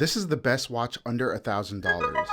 This is the best watch under $1,000.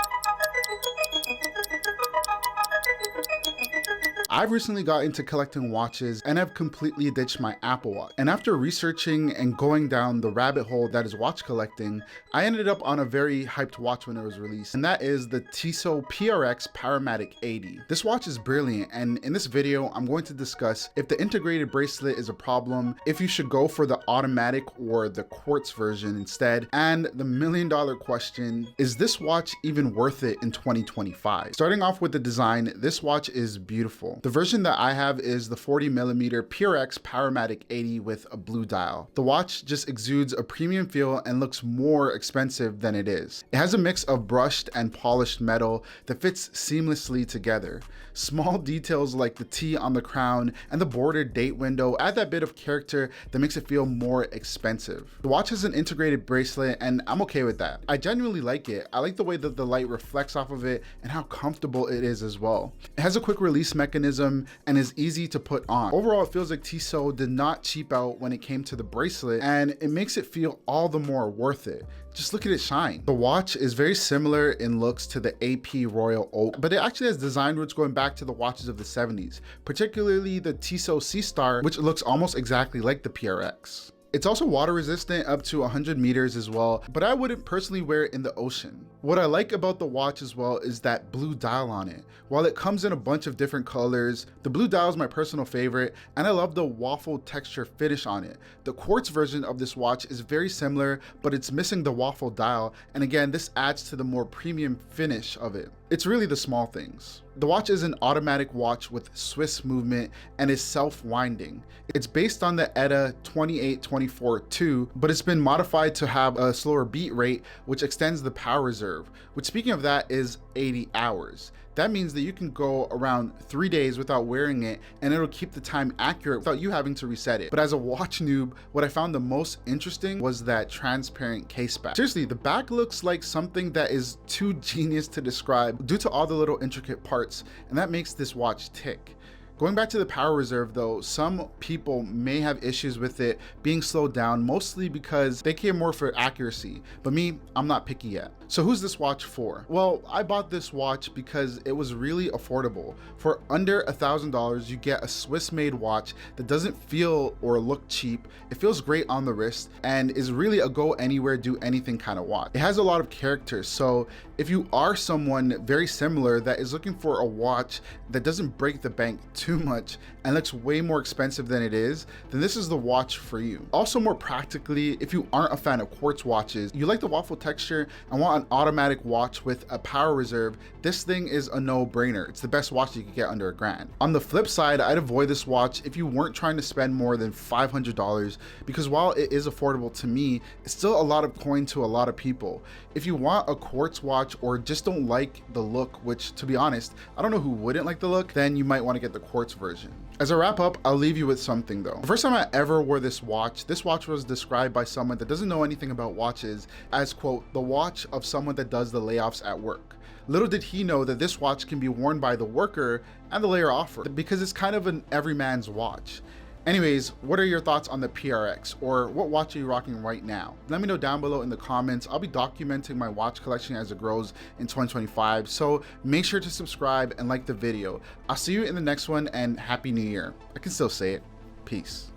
I've recently got into collecting watches and have completely ditched my Apple Watch. And after researching and going down the rabbit hole that is watch collecting, I ended up on a very hyped watch when it was released, and that is the Tissot PRX Powermatic 80. This watch is brilliant, and in this video, I'm going to discuss if the integrated bracelet is a problem, if you should go for the automatic or the quartz version instead, and the million-dollar question, is this watch even worth it in 2025? Starting off with the design, this watch is beautiful. The version that I have is the 40mm PRX Powermatic 80 with a blue dial. The watch just exudes a premium feel and looks more expensive than it is. It has a mix of brushed and polished metal that fits seamlessly together. Small details like the T on the crown and the bordered date window add that bit of character that makes it feel more expensive. The watch has an integrated bracelet and I'm okay with that. I genuinely like it. I like the way that the light reflects off of it and how comfortable it is as well. It has a quick release mechanism and is easy to put on. Overall, it feels like Tissot did not cheap out when it came to the bracelet, and it makes it feel all the more worth it. Just look at it shine. The watch is very similar in looks to the AP Royal Oak, but it actually has design roots going back to the watches of the 70s, particularly the Tissot C-Star, which looks almost exactly like the PRX. It's also water resistant up to 100 meters as well, but I wouldn't personally wear it in the ocean. What I like about the watch as well is that blue dial on it. While it comes in a bunch of different colors, the blue dial is my personal favorite, and I love the waffle texture finish on it. The quartz version of this watch is very similar, but it's missing the waffle dial, and again, this adds to the more premium finish of it. It's really the small things. The watch is an automatic watch with Swiss movement and is self-winding. It's based on the ETA 2824-2, but it's been modified to have a slower beat rate, which extends the power reserve, which, speaking of that, is 80 hours. That means that you can go around 3 days without wearing it and it'll keep the time accurate without you having to reset it. But as a watch noob, what I found the most interesting was that transparent case back. Seriously, the back looks like something that is too genius to describe due to all the little intricate parts, and that makes this watch tick. Going back to the power reserve though, some people may have issues with it being slowed down, mostly because they care more for accuracy, but me, I'm not picky yet. So who's this watch for? Well, I bought this watch because it was really affordable. For under $1,000, you get a Swiss-made watch that doesn't feel or look cheap. It feels great on the wrist and is really a go anywhere, do anything kind of watch. It has a lot of character, so if you are someone very similar that is looking for a watch that doesn't break the bank too much and looks way more expensive than it is, then this is the watch for you. Also, more practically, if you aren't a fan of quartz watches, you like the waffle texture and want an automatic watch with a power reserve, this thing is a no-brainer. It's the best watch you could get under $1,000. On the flip side, I'd avoid this watch if you weren't trying to spend more than $500, because while it is affordable to me, it's still a lot of coin to a lot of people. If you want a quartz watch or just don't like the look, which to be honest, I don't know who wouldn't like the look, then you might want to get the quartz version. As a wrap up, I'll leave you with something though. The first time I ever wore this watch was described by someone that doesn't know anything about watches as, quote, the watch of someone that does the layoffs at work. Little did he know that this watch can be worn by the worker and the layer offer, because it's kind of an everyman's watch. Anyways, what are your thoughts on the PRX, or what watch are you rocking right now? Let me know down below in the comments. I'll be documenting my watch collection as it grows in 2025, so make sure to subscribe and like the video. I'll see you in the next one, and Happy New Year. I can still say it. Peace.